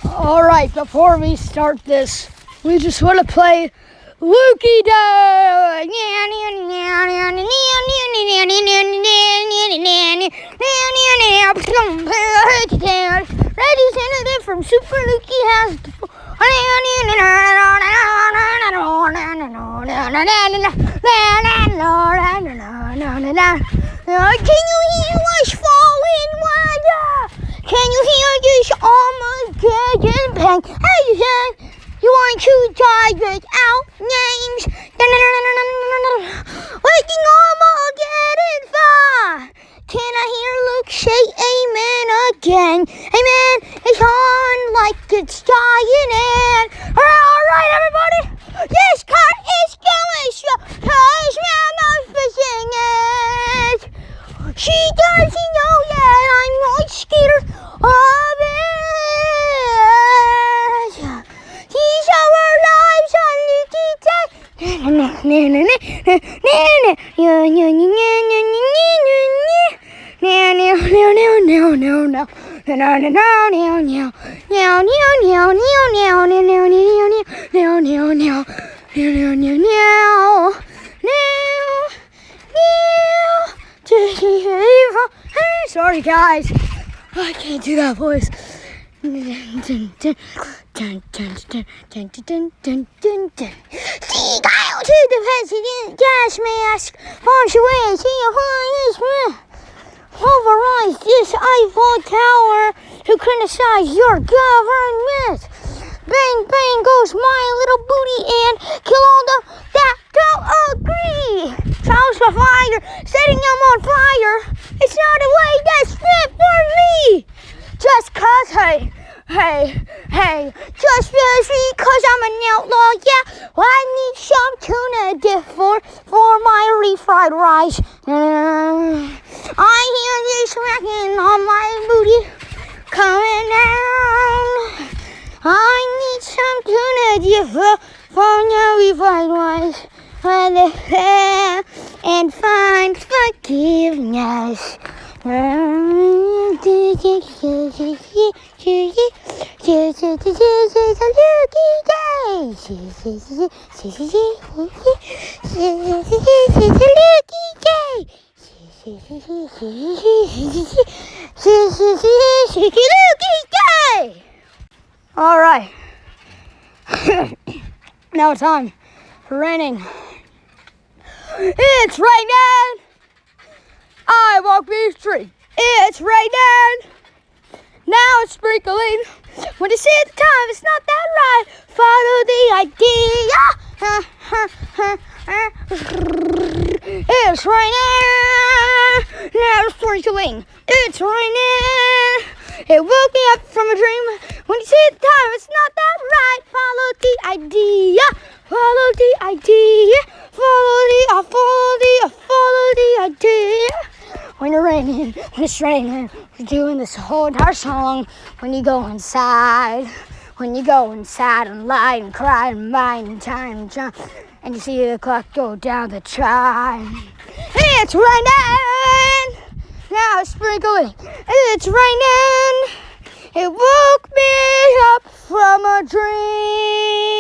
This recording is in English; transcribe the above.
Alright, before we start this, we just want to play Lukey Day! Representative from Super Lukey has... Can you hear us falling water? Can you hear this almost getting bang? Hey, you want to die without names? Waking almost getting far. Can I hear Luke say amen again? Amen, it's on like it's dying in. Alright, everybody. This car is going slow. Cause Mama's fishing it. She doesn't know yet I'm not scared of it. These are our lives on Lukey Day. Sorry, guys. I can't do that voice. See, Kyle to the president gas mask. March away, see a flying overrides this Eiffel Tower to criticize your government. Bang, bang goes my little booty and kill all the that don't agree. House for fire, setting them on fire. It's not a way that's fit for me. Just cause, hey, just because I'm an outlaw, yeah. I need some tuna dip for my refried rice. I hear this racking on my booty coming down. I need some tuna dip for my refried rice. And find forgiveness. All right. Now it's time for raining. It's raining. I walk the street. It's raining. Now it's sprinkling. When you see the time, it's not that right. Follow the idea. It's raining. Now it's sprinkling. It's raining. It woke me up from a dream. When you see the time, it's not that right. Follow the idea. Follow the idea. Follow the idea. When it's raining, we're doing this whole entire song. When you go inside and lie and cry and mind and time and time, and you see the clock go down the chime. It's raining. Now it's sprinkling. It's raining. It woke me up from a dream.